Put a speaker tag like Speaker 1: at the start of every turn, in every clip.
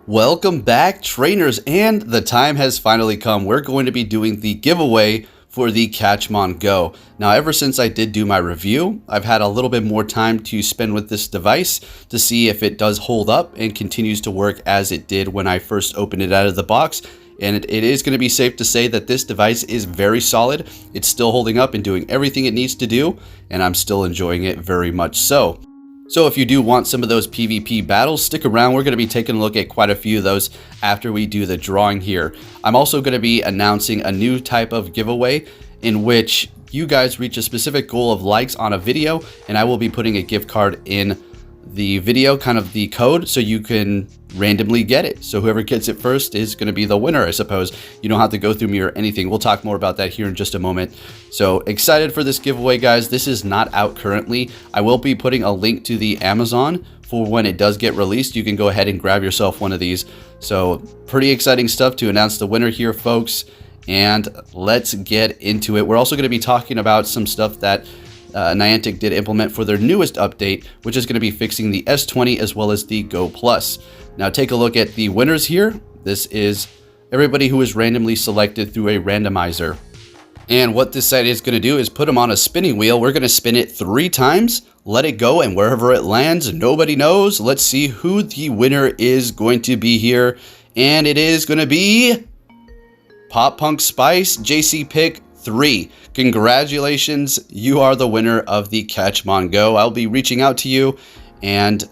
Speaker 1: Welcome back, trainers, and the time has finally come. We're going to be doing the giveaway for the Catchmon GO. Now, ever since I did do my review, I've had a little bit more time to spend with this device to see if it does hold up and continues to work as it did when I first opened it out of the box. And it is going to be safe to say that this device is very solid. It's still holding up and doing everything it needs to do, and I'm still enjoying it very much so. So if you do want some of those PvP battles, stick around. We're going to be taking a look at quite a few of those after we do the drawing here. I'm also going to be announcing a new type of giveaway in which you guys reach a specific goal of likes on a video, and I will be putting a gift card in the video, kind of the code, so you can randomly get it. So whoever gets it first is going to be the winner, I suppose. You don't have to go through me or anything. We'll talk more about that here in just a moment. So excited for this giveaway, guys. This is not out currently. I will be putting a link to the Amazon for when it does get released. You can go ahead and grab yourself one of these. So pretty exciting stuff to announce the winner here, folks. And let's get into it. We're also going to be talking about some stuff that Niantic did implement for their newest update, which is going to be fixing the S20 as well as the Go Plus. Now take a look at the winners here. This is everybody who was randomly selected through a randomizer. And what this site is going to do is put them on a spinning wheel. We're going to spin it 3 times, let it go, and wherever it lands, nobody knows. Let's see who the winner is going to be here. And it is going to be Pop Punk Spice JC Pick 3. Congratulations, you are the winner of the Catchmon GO. I'll be reaching out to you and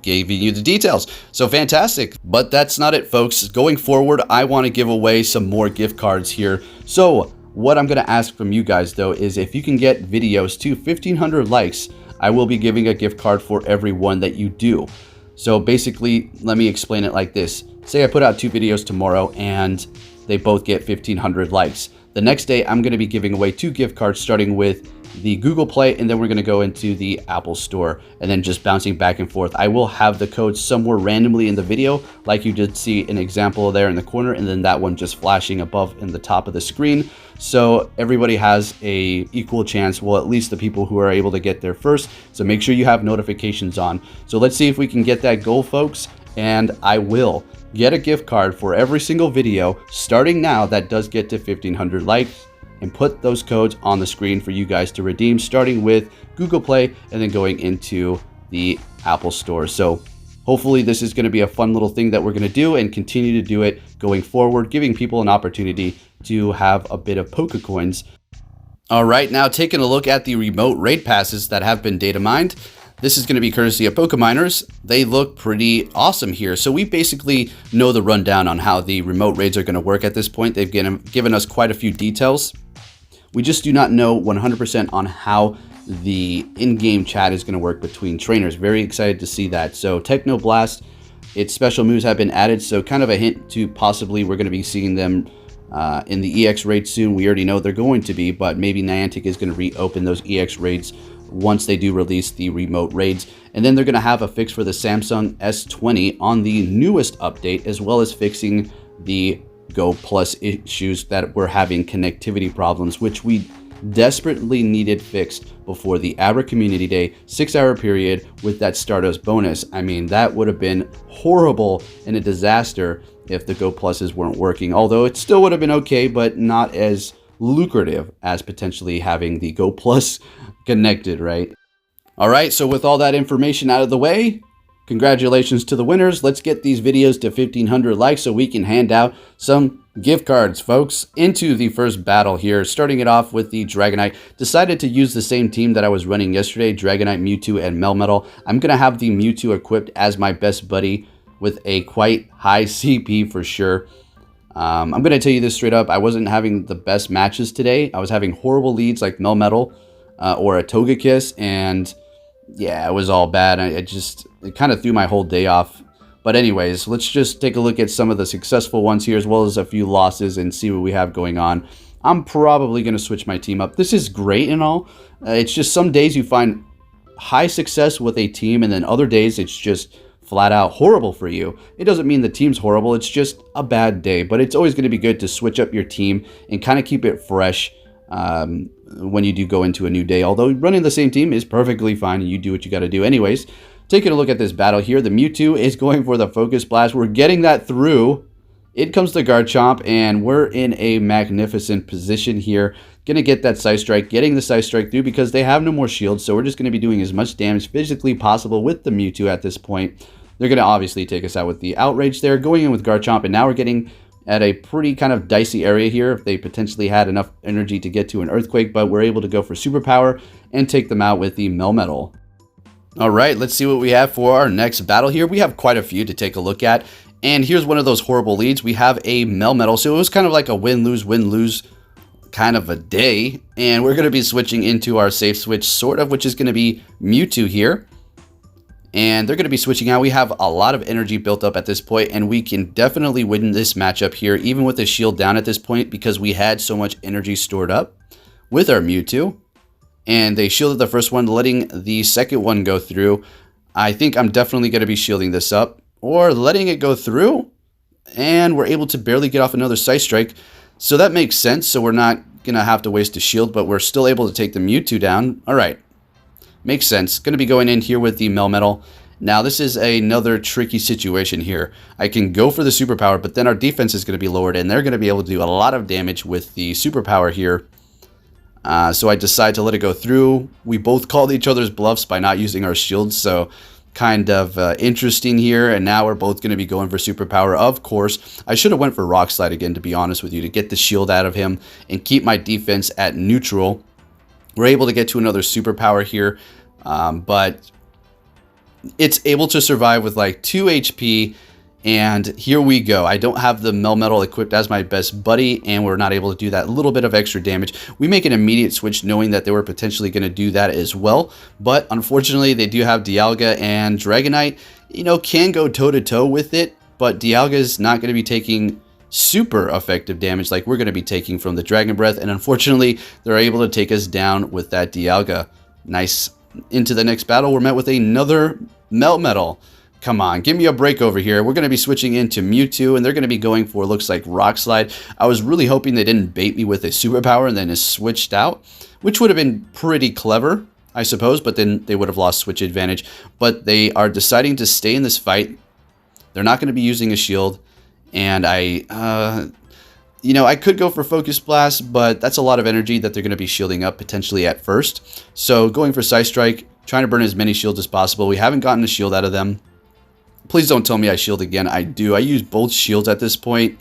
Speaker 1: giving you the details. So fantastic. But that's not it, folks. Going forward, I want to give away some more gift cards here. So what I'm going to ask from you guys, though, is if you can get videos to 1,500 likes, I will be giving a gift card for every one that you do. So basically, let me explain it like this. Say I put out 2 videos tomorrow and they both get 1,500 likes. The next day, I'm going to be giving away 2 gift cards, starting with the Google Play, and then we're going to go into the Apple Store, and then just bouncing back and forth. I will have the code somewhere randomly in the video, like you did see an example there in the corner, and then that one just flashing above in the top of the screen. So everybody has a equal chance, well, at least the people who are able to get there first. So make sure you have notifications on. So let's see if we can get that goal, folks, and I will get a gift card for every single video starting now that does get to 1,500 likes, and put those codes on the screen for you guys to redeem, starting with Google Play and then going into the Apple Store. So hopefully this is going to be a fun little thing that we're going to do and continue to do it going forward, giving people an opportunity to have a bit of Pokecoins. All right, now taking a look at the remote raid passes that have been data mined. This is going to be courtesy of Pokeminers. They look pretty awesome here. So we basically know the rundown on how the remote raids are going to work at this point. They've given us quite a few details. We just do not know 100% on how the in-game chat is going to work between trainers. Very excited to see that. So Technoblast, its special moves have been added. So kind of a hint to possibly we're going to be seeing them in the EX raid soon. We already know they're going to be, but maybe Niantic is going to reopen those EX raids once they do release the remote raids. And then they're going to have a fix for the Samsung S20 on the newest update, as well as fixing the Go Plus issues that were having connectivity problems, which we desperately needed fixed before the Abra Community Day 6-hour period with that Stardust bonus. I mean, that would have been horrible and a disaster if the Go Pluses weren't working, although it still would have been okay, but not as lucrative as potentially having the Go Plus connected, right? All right, so with all that information out of the way, congratulations to the winners. Let's get these videos to 1,500 likes so we can hand out some gift cards, folks. Into the first battle here, starting it off with the Dragonite. Decided to use the same team that I was running yesterday, Dragonite, Mewtwo, and Melmetal. I'm going to have the Mewtwo equipped as my best buddy with a quite high CP for sure. I'm going to tell you this straight up. I wasn't having the best matches today. I was having horrible leads like Melmetal or a Togekiss, and yeah, it was all bad. It kind of threw my whole day off. But anyways, let's just take a look at some of the successful ones here, as well as a few losses, and see what we have going on. I'm probably going to switch my team up. This is great and all. It's just some days you find high success with a team, and then other days it's just flat out horrible for you. It doesn't mean the team's horrible. It's just a bad day. But it's always going to be good to switch up your team and kind of keep it fresh when you do go into a new day. Although running the same team is perfectly fine, and you do what you got to do anyways. taking a look at this battle here, the Mewtwo is going for the Focus Blast. We're getting that through. In comes the Garchomp, and we're in a magnificent position here. Going to get that Psy Strike, getting the Psy Strike through because they have no more shields, so we're just going to be doing as much damage physically possible with the Mewtwo at this point. They're going to obviously take us out with the Outrage there, going in with Garchomp, and now we're getting at a pretty kind of dicey area here if they potentially had enough energy to get to an Earthquake, but we're able to go for Superpower and take them out with the Melmetal. All right, let's see what we have for our next battle here. We have quite a few to take a look at. And here's one of those horrible leads. We have a Melmetal. So it was kind of like a win-lose kind of a day. And we're going to be switching into our safe switch, sort of, which is going to be Mewtwo here. And they're going to be switching out. We have a lot of energy built up at this point, and we can definitely win this matchup here, even with the shield down at this point, because we had so much energy stored up with our Mewtwo. And they shielded the first one, letting the second one go through. I think I'm definitely going to be shielding this up, or letting it go through, and we're able to barely get off another Psy Strike. So that makes sense. So we're not going to have to waste a shield, but we're still able to take the Mewtwo down. All right. Makes sense. Going to be going in here with the Melmetal. Now, this is another tricky situation here. I can go for the Superpower, but then our defense is going to be lowered, and they're going to be able to do a lot of damage with the Superpower here. So I decide to let it go through. We both called each other's bluffs by not using our shields, so kind of interesting here. And now we're both going to be going for Superpower, of course. I should have went for Rock Slide again, to be honest with you, to get the shield out of him and keep my defense at neutral. We're able to get to another Superpower here, but it's able to survive with like 2 HP. And here we go. I don't have the Melmetal equipped as my best buddy, and we're not able to do that little bit of extra damage. We make an immediate switch knowing that they were potentially going to do that as well. But unfortunately, they do have Dialga, and Dragonite, you know, can go toe-to-toe with it. But Dialga is not going to be taking super effective damage like we're going to be taking from the Dragon Breath. And unfortunately, they're able to take us down with that Dialga. Nice. Into the next battle, we're met with another Melmetal. Come on, give me a break over here. We're going to be switching into Mewtwo, and they're going to be going for, looks like, Rock Slide. I was really hoping they didn't bait me with a Superpower and then it switched out, which would have been pretty clever, I suppose, but then they would have lost switch advantage. But they are deciding to stay in this fight. They're not going to be using a shield, and you know, I could go for Focus Blast, but that's a lot of energy that they're going to be shielding up potentially at first. So going for Psy Strike, trying to burn as many shields as possible. We haven't gotten a shield out of them. Please don't tell me I shield again. I do. I use both shields at this point.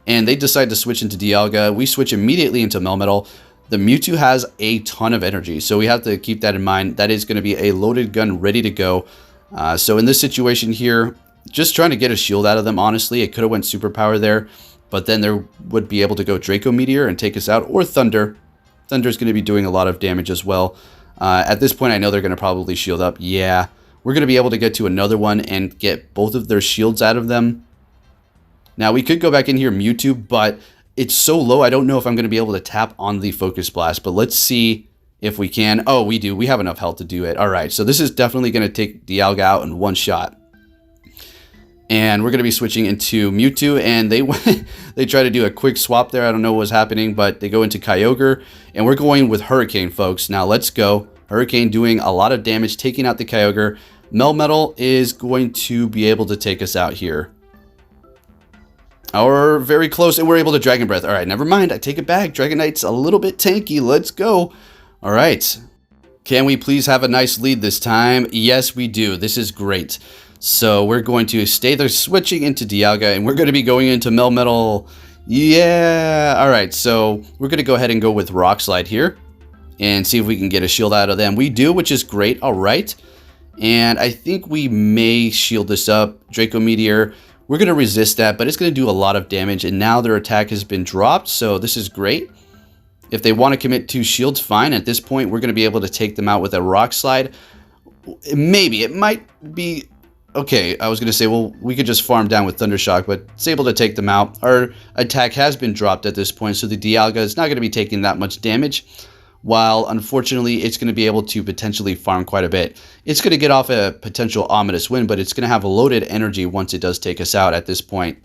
Speaker 1: And they decide to switch into Dialga. We switch immediately into Melmetal. The Mewtwo has a ton of energy, so we have to keep that in mind. That is going to be a loaded gun ready to go. So in this situation here, just trying to get a shield out of them, honestly. It could have went Superpower there, but then there would be able to go Draco Meteor and take us out, or Thunder. Thunder's going to be doing a lot of damage as well. At this point, I know they're going to probably shield up. Yeah. We're going to be able to get to another one and get both of their shields out of them. Now, we could go back in here Mewtwo, but it's so low, I don't know if I'm going to be able to tap on the Focus Blast. But let's see if we can. Oh, we do. We have enough health to do it. All right, so this is definitely going to take Dialga out in one shot. And we're going to be switching into Mewtwo, and they try to do a quick swap there. I don't know what was happening, but they go into Kyogre, and we're going with Hurricane, folks. Now, let's go. Hurricane doing a lot of damage, taking out the Kyogre. Melmetal is going to be able to take us out here. Or very close, and we're able to Dragon Breath. All right, never mind. I take it back. Dragonite's a little bit tanky. Let's go. All right. Can we please have a nice lead this time? Yes, we do. This is great. So we're going to stay there, switching into Dialga, and we're going to be going into Melmetal. Yeah. All right, so we're going to go ahead and go with Rock Slide here and see if we can get a shield out of them. We do, which is great. All right. And I think we may shield this up. Draco Meteor. We're going to resist that, but it's going to do a lot of damage. And now their attack has been dropped, so this is great. If they want to commit 2 shields, fine. At this point, we're going to be able to take them out with a Rock Slide. Maybe. It might be... Okay, I was going to say, well, we could just farm down with Thundershock, but it's able to take them out. Our attack has been dropped at this point, so the Dialga is not going to be taking that much damage. While, unfortunately, it's going to be able to potentially farm quite a bit. It's going to get off a potential ominous win, but it's going to have a loaded energy once it does take us out at this point.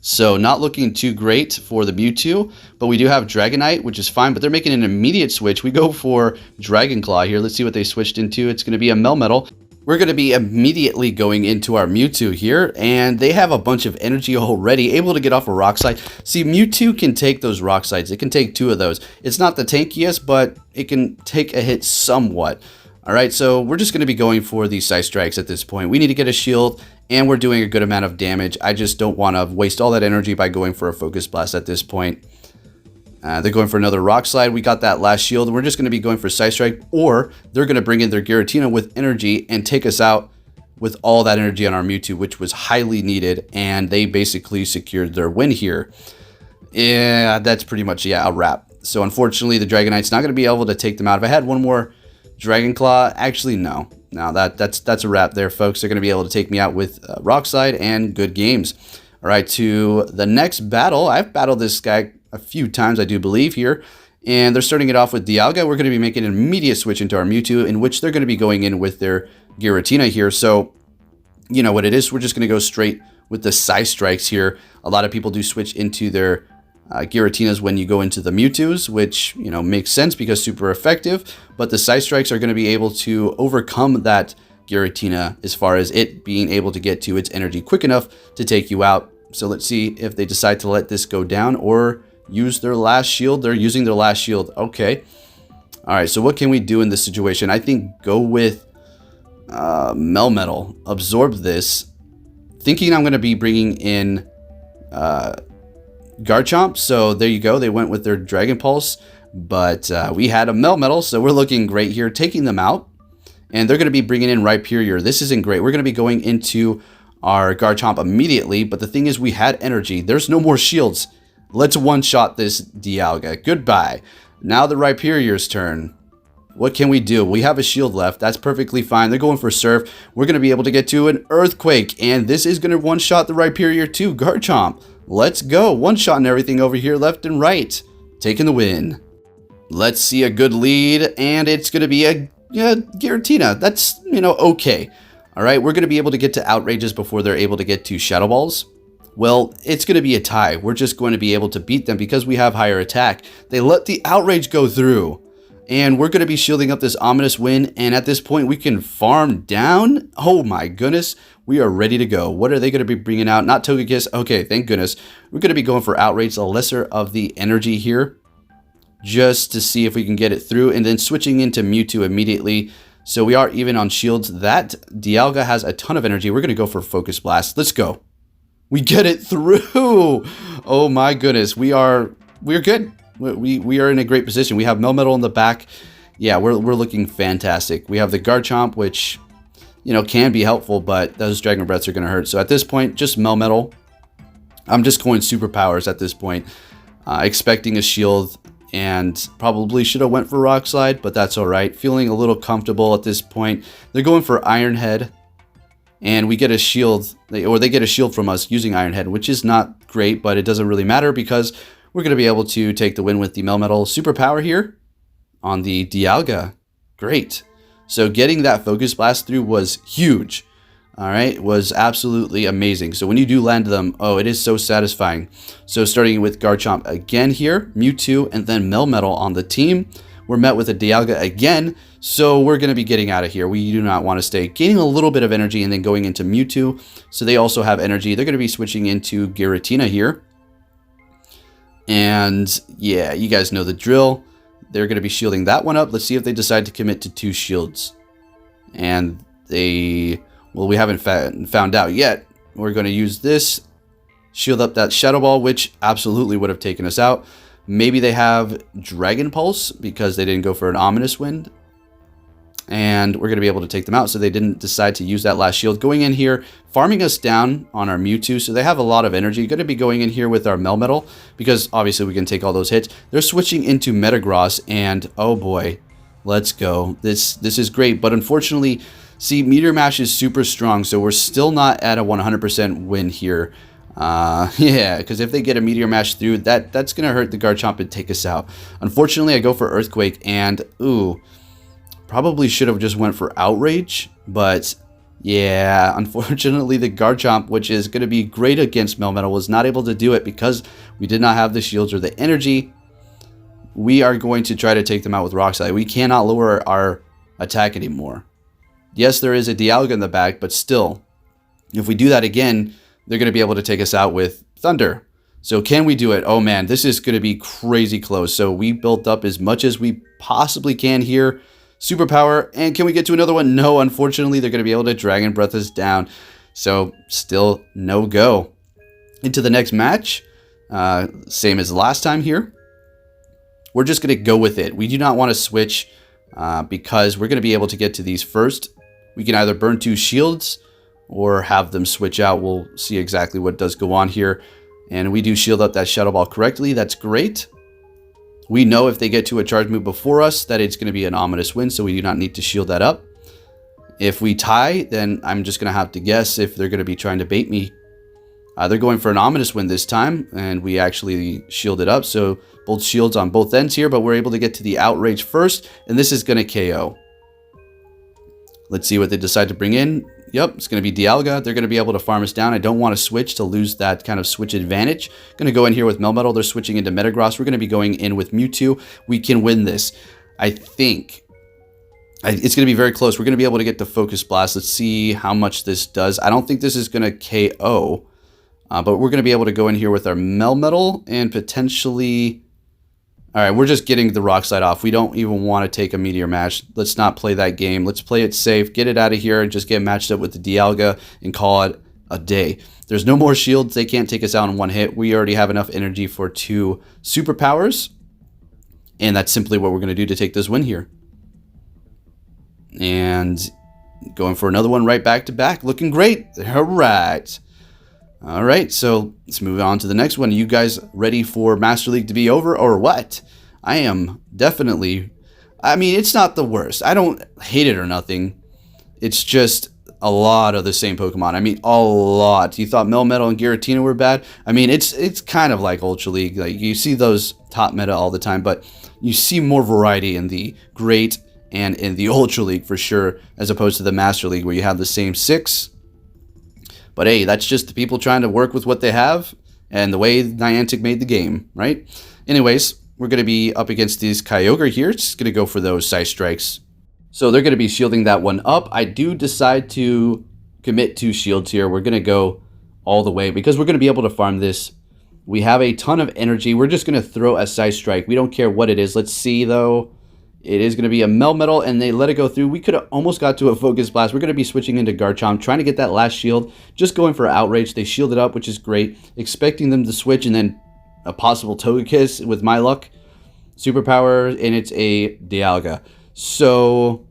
Speaker 1: So, not looking too great for the Mewtwo, but we do have Dragonite, which is fine, but they're making an immediate switch. We go for Dragon Claw here. Let's see what they switched into. It's going to be a Melmetal. We're going to be immediately going into our Mewtwo here, and they have a bunch of energy already, able to get off a rock slide. See, Mewtwo can take those rock slides. It can take 2 of those. It's not the tankiest, but it can take a hit somewhat. All right, so we're just going to be going for these Side Strikes at this point. We need to get a shield, and we're doing a good amount of damage. I just don't want to waste all that energy by going for a Focus Blast at this point. They're going for another Rock Slide. We got that last shield. We're just going to be going for Side Strike, or they're going to bring in their Giratina with energy and take us out with all that energy on our Mewtwo, which was highly needed, and they basically secured their win here. Yeah, that's pretty much, a wrap. So unfortunately, the Dragonite's not going to be able to take them out. If I had one more Dragon Claw, actually, no. Now that's a wrap there, folks. They're going to be able to take me out with Rock Slide and good games. All right, to the next battle. I've battled this guy a few times, I do believe, here. And they're starting it off with Dialga. We're going to be making an immediate switch into our Mewtwo, in which they're going to be going in with their Giratina here. So, you know what it is. We're just going to go straight with the Side Strikes here. A lot of people do switch into their Giratinas when you go into the Mewtwo's, which, you know, makes sense because super effective. But the Side Strikes are going to be able to overcome that Giratina as far as it being able to get to its energy quick enough to take you out. So let's see if they decide to let this go down or use their last shield. They're using their last shield. Okay. All right. So what can we do in this situation? I think go with Melmetal. Absorb this. Thinking I'm going to be bringing in Garchomp. So there you go. They went with their Dragon Pulse. But we had a Melmetal. So we're looking great here. Taking them out. And they're going to be bringing in Rhyperior. This isn't great. We're going to be going into our Garchomp immediately. But the thing is, we had energy. There's no more shields. Let's one-shot this Dialga. Goodbye. Now the Rhyperior's turn. What can we do? We have a shield left. That's perfectly fine. They're going for Surf. We're going to be able to get to an Earthquake. And this is going to one-shot the Rhyperior too. Garchomp. Let's go. One-shotting everything over here left and right. Taking the win. Let's see a good lead. And it's going to be a Giratina. That's, okay. All right. We're going to be able to get to Outrages before they're able to get to Shadow Balls. Well, it's going to be a tie. We're just going to be able to beat them because we have higher attack. They let the Outrage go through. And we're going to be shielding up this Ominous Wind. And at this point, we can farm down. Oh my goodness. We are ready to go. What are they going to be bringing out? Not Togekiss. Okay, thank goodness. We're going to be going for Outrage, the lesser of the energy here. Just to see if we can get it through. And then switching into Mewtwo immediately. So we are even on shields. That Dialga has a ton of energy. We're going to go for Focus Blast. Let's go. We get it through. Oh my goodness. We're good. We are in a great position. We have Melmetal in the back. Yeah, we're looking fantastic. We have the Garchomp, which, can be helpful, but those Dragon Breaths are going to hurt. So at this point, just Melmetal. I'm just going superpowers at this point. Expecting a shield, and probably should have went for Rock Slide, but that's all right. Feeling a little comfortable at this point. They're going for Iron Head. And we get a shield, or they get a shield from us using Iron Head, which is not great, but it doesn't really matter because we're going to be able to take the win with the Melmetal Superpower here on the Dialga. Great. So getting that Focus Blast through was huge. All right, was absolutely amazing. So when you do land them, oh, it is so satisfying. So starting with Garchomp again here, Mewtwo, and then Melmetal on the team. We're met with a Dialga again, so we're going to be getting out of here. We do not want to stay. Gaining a little bit of energy and then going into Mewtwo, so they also have energy. They're going to be switching into Giratina here. And yeah, you guys know the drill. They're going to be shielding that one up. Let's see if they decide to commit to 2 shields. And we haven't found out yet. We're going to use this, shield up that Shadow Ball, which absolutely would have taken us out. Maybe they have Dragon Pulse because they didn't go for an Ominous Wind. And we're going to be able to take them out. So they didn't decide to use that last shield. Going in here, farming us down on our Mewtwo. So they have a lot of energy. Going to be going in here with our Melmetal because obviously we can take all those hits. They're switching into Metagross. And oh boy, let's go. This is great. But unfortunately, see, Meteor Mash is super strong. So we're still not at a 100% win here. Yeah, because if they get a Meteor Mash through, that's going to hurt the Garchomp and take us out. Unfortunately, I go for Earthquake, and ooh, probably should have just went for Outrage, but yeah, unfortunately, the Garchomp, which is going to be great against Melmetal, was not able to do it because we did not have the shields or the energy. We are going to try to take them out with Rock Slide. We cannot lower our attack anymore. Yes, there is a Dialga in the back, but still, if we do that again, they're going to be able to take us out with Thunder. So can we do it? Oh man, this is going to be crazy close. So we built up as much as we possibly can here. Superpower, and can we get to another one? No, unfortunately, they're going to be able to Dragon Breath us down. So still no go. Into the next match, same as last time here. We're just going to go with it. We do not want to switch because we're going to be able to get to these first. We can either burn 2 shields or have them switch out. We'll see exactly what does go on here. And we do shield up that Shadow Ball correctly. That's great. We know if they get to a charge move before us that it's going to be an ominous win, so we do not need to shield that up. If we tie, then I'm just going to have to guess if they're going to be trying to bait me. They're going for an ominous win this time, and we actually shielded up. So both shields on both ends here, but we're able to get to the Outrage first, and this is going to KO. Let's see what they decide to bring in. Yep, it's going to be Dialga. They're going to be able to farm us down. I don't want to switch to lose that kind of switch advantage. Going to go in here with Melmetal. They're switching into Metagross. We're going to be going in with Mewtwo. We can win this. I think it's going to be very close. We're going to be able to get the Focus Blast. Let's see how much this does. I don't think this is going to KO, but we're going to be able to go in here with our Melmetal and potentially... All right, we're just getting the Rock Slide off. We don't even want to take a Meteor Match. Let's not play that game. Let's play it safe, get it out of here, and just get matched up with the Dialga and call it a day. There's no more shields. They can't take us out in one hit. We already have enough energy for 2 superpowers, and that's simply what we're going to do to take this win here. And going for another one right back to back. Looking great. All right. All right, so let's move on to the next one. You guys ready for Master League to be over or what? I am definitely... I mean, it's not the worst. I don't hate it or nothing. It's just a lot of the same Pokemon. I mean, a lot. You thought Melmetal and Giratina were bad? I mean, it's kind of like Ultra League. Like, you see those top meta all the time, but you see more variety in the Great and in the Ultra League for sure, as opposed to the Master League where you have the same 6. But hey, that's just the people trying to work with what they have and the way Niantic made the game, right? Anyways, we're going to be up against these Kyogre here. Just going to go for those Side Strikes. So they're going to be shielding that one up. I do decide to commit 2 shields here. We're going to go all the way because we're going to be able to farm this. We have a ton of energy. We're just going to throw a Side Strike. We don't care what it is. Let's see, though. It is going to be a Melmetal, and they let it go through. We could have almost got to a Focus Blast. We're going to be switching into Garchomp, trying to get that last shield. Just going for Outrage. They shielded up, which is great. Expecting them to switch, and then a possible Togekiss with my luck. Superpower, and it's a Dialga. So,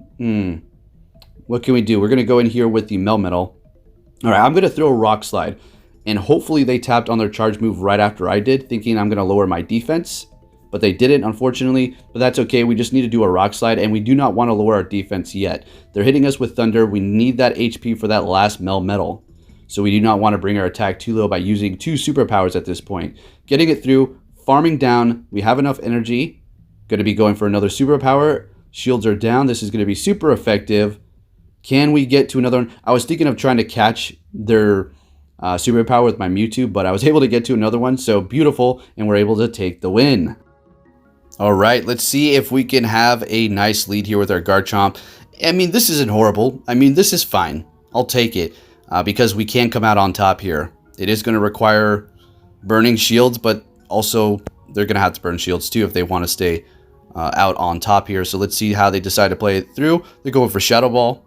Speaker 1: what can we do? We're going to go in here with the Melmetal. All right, I'm going to throw a Rock Slide, and hopefully they tapped on their charge move right after I did, thinking I'm going to lower my defense. But they didn't, unfortunately, but that's okay. We just need to do a Rock Slide, and we do not want to lower our defense yet. They're hitting us with Thunder. We need that HP for that last Melmetal. So we do not want to bring our attack too low by using 2 superpowers at this point. Getting it through, farming down. We have enough energy. Going to be going for another superpower. Shields are down. This is going to be super effective. Can we get to another one? I was thinking of trying to catch their superpower with my Mewtwo, but I was able to get to another one. So beautiful, and we're able to take the win. All right, let's see if we can have a nice lead here with our Garchomp. I mean, this isn't horrible. I mean, this is fine. I'll take it because we can come out on top here. It is going to require burning shields, but also they're going to have to burn shields too if they want to stay out on top here. So let's see how they decide to play it through. They're going for Shadow Ball.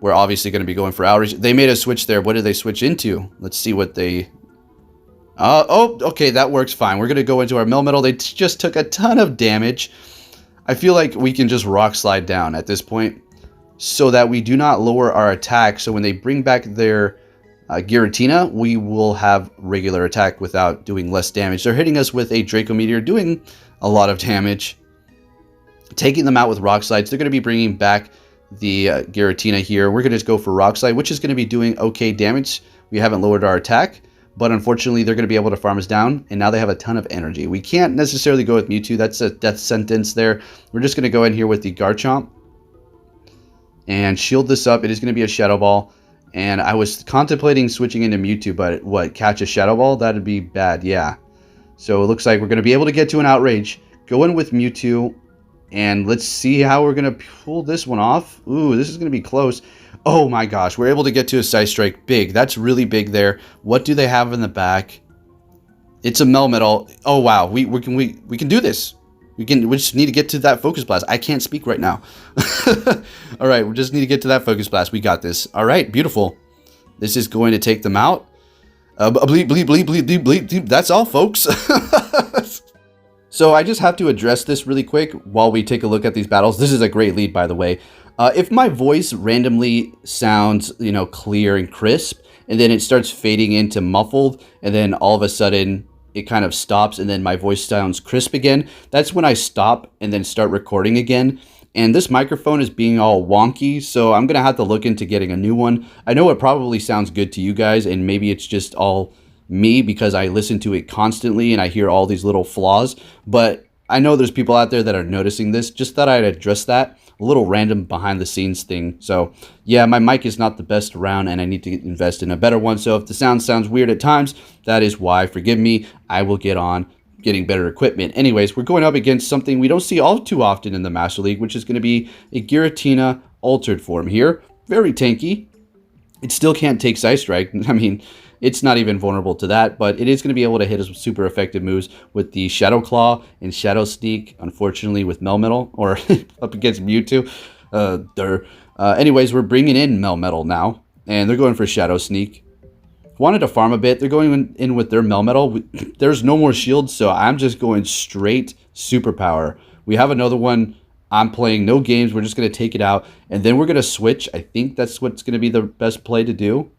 Speaker 1: We're obviously going to be going for Outrage. They made a switch there. What did they switch into? Let's see what they... oh, okay, that works fine. We're going to go into our Melmetal. They just took a ton of damage. I feel like we can just Rock Slide down at this point so that we do not lower our attack. So when they bring back their Giratina, we will have regular attack without doing less damage. They're hitting us with a Draco Meteor, doing a lot of damage. Taking them out with Rock Slides. They're going to be bringing back the Giratina here. We're going to just go for Rock Slide, which is going to be doing okay damage. We haven't lowered our attack. But unfortunately, they're going to be able to farm us down, and now they have a ton of energy. We can't necessarily go with Mewtwo. That's a death sentence there. We're just going to go in here with the Garchomp and shield this up. It is going to be a Shadow Ball, and I was contemplating switching into Mewtwo, but what, catch a Shadow Ball? That'd be bad, yeah. So it looks like we're going to be able to get to an Outrage. Go in with Mewtwo. And let's see how we're going to pull this one off. Ooh, this is going to be close. Oh my gosh, we're able to get to a Side Strike. Big. That's really big there. What do they have in the back? It's a Melmetal. Oh wow, we can do this. We just need to get to that Focus Blast. I can't speak right now. All right, we just need to get to that Focus Blast. We got this. All right, beautiful. This is going to take them out. Bleep, bleep, bleep, bleep, bleep, bleep, bleep. That's all, folks. So I just have to address this really quick while we take a look at these battles. This is a great lead, by the way. If my voice randomly sounds, clear and crisp, and then it starts fading into muffled, and then all of a sudden it kind of stops, and then my voice sounds crisp again, that's when I stop and then start recording again. And this microphone is being all wonky, so I'm going to have to look into getting a new one. I know it probably sounds good to you guys, and maybe it's just all me because I listen to it constantly and I hear all these little flaws, but I know there's people out there that are noticing this. Just thought I'd address that. A little random behind the scenes thing. So yeah, my mic is not the best around and I need to invest in a better one. So if the sound sounds weird at times, that is why. Forgive me. I will get on getting better equipment. Anyways, we're going up against something we don't see all too often in the Master League, which is going to be a Giratina altered form here. Very tanky. It still can't take Side Strike. I mean, it's not even vulnerable to that, but it is going to be able to hit us with super effective moves with the Shadow Claw and Shadow Sneak, unfortunately, with Melmetal, or up against Mewtwo. Anyways, we're bringing in Melmetal now, and they're going for Shadow Sneak. Wanted to farm a bit. They're going in with their Melmetal. There's no more shields, so I'm just going straight Superpower. We have another one. I'm playing no games. We're just going to take it out, and then we're going to switch. I think that's what's going to be the best play to do.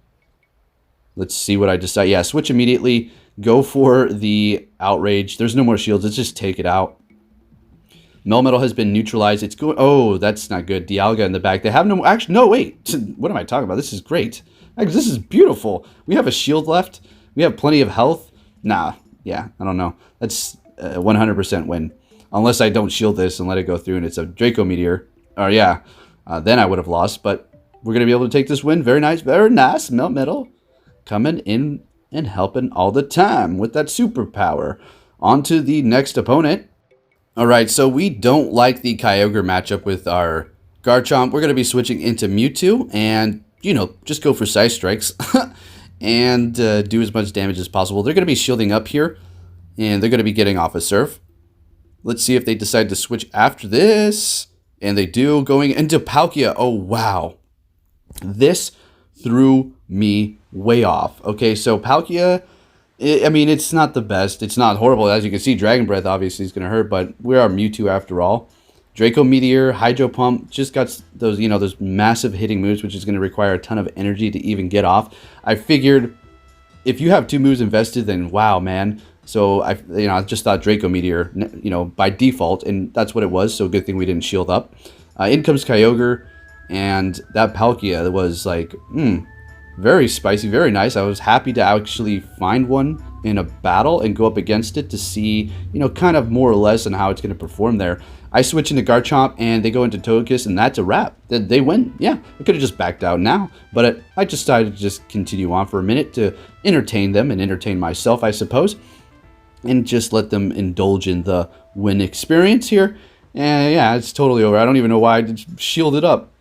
Speaker 1: Let's see what I decide. Yeah, switch immediately. Go for the Outrage. There's no more shields. Let's just take it out. Melmetal has been neutralized. It's going... Oh, that's not good. Dialga in the back. They have no... Actually, no, wait. What am I talking about? This is great. Actually, this is beautiful. We have a shield left. We have plenty of health. Nah. Yeah, I don't know. That's 100% win. Unless I don't shield this and let it go through and it's a Draco Meteor. Or yeah, then I would have lost. But we're going to be able to take this win. Very nice. Very nice. Melmetal coming in and helping all the time with that superpower. On to the next opponent. All right, so we don't like the Kyogre matchup with our Garchomp. We're going to be switching into Mewtwo and, just go for Side Strikes and do as much damage as possible. They're going to be shielding up here and they're going to be getting off a Surf. Let's see if they decide to switch after this. And they do, going into Palkia. Oh, wow. This threw me way off. Okay, so Palkia, I mean, it's not the best. It's not horrible. As you can see, Dragon Breath obviously is going to hurt, but we are Mewtwo after all. Draco Meteor, Hydro Pump, just got those, those massive hitting moves, which is going to require a ton of energy to even get off. I figured if you have 2 moves invested, then wow, man. So I just thought Draco Meteor, by default, and that's what it was. So good thing we didn't shield up. In comes Kyogre, and that Palkia was like, very spicy, very nice. I was happy to actually find one in a battle and go up against it to see, kind of more or less on how it's going to perform there. I switch into Garchomp and they go into Togekiss and that's a wrap. They win. Yeah, I could have just backed out now, but I just decided to just continue on for a minute to entertain them and entertain myself, I suppose, and just let them indulge in the win experience here. And yeah, it's totally over. I don't even know why I just shielded up.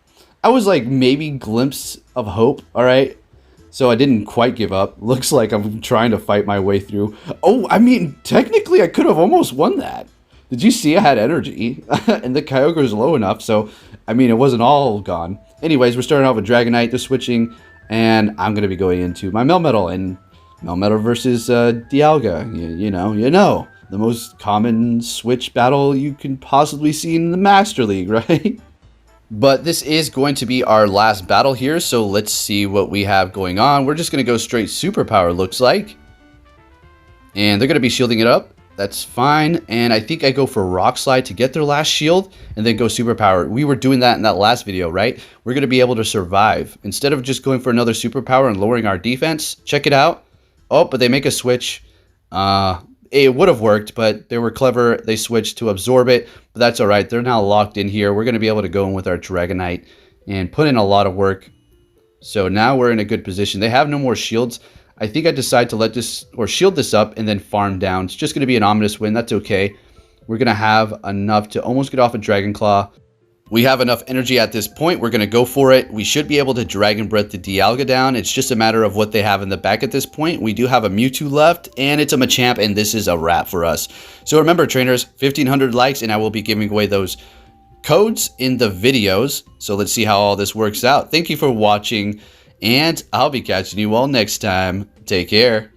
Speaker 1: I was like maybe glimpse of hope, all right? So I didn't quite give up. Looks like I'm trying to fight my way through. Oh, I mean, technically I could have almost won that. Did you see I had energy? And the Kyogre is low enough, so, I mean, it wasn't all gone. Anyways, we're starting off with Dragonite. They're switching, and I'm going to be going into my Melmetal. And Melmetal versus Dialga. You know. The most common switch battle you can possibly see in the Master League, right? But this is going to be our last battle here, so let's see what we have going on. We're just going to go straight Superpower, looks like. And they're going to be shielding it up. That's fine. And I think I go for Rock Slide to get their last shield and then go Superpower. We were doing that in that last video, right? We're going to be able to survive. Instead of just going for another Superpower and lowering our defense, check it out. Oh, but they make a switch. It would have worked, but they were clever. They switched to absorb it, but that's all right. They're now locked in here. We're going to be able to go in with our Dragonite and put in a lot of work. So now we're in a good position. They have no more shields. I think I decide to let this or shield this up and then farm down. It's just going to be an ominous win. That's okay. we're going to have enough to almost get off a Dragon Claw. We have enough energy at this point. We're going to go for it. We should be able to Dragon Breath the Dialga down. It's just a matter of what they have in the back at this point. We do have a Mewtwo left, and it's a Machamp, and this is a wrap for us. So remember, trainers, 1,500 likes, and I will be giving away those codes in the videos. So let's see how all this works out. Thank you for watching, and I'll be catching you all next time. Take care.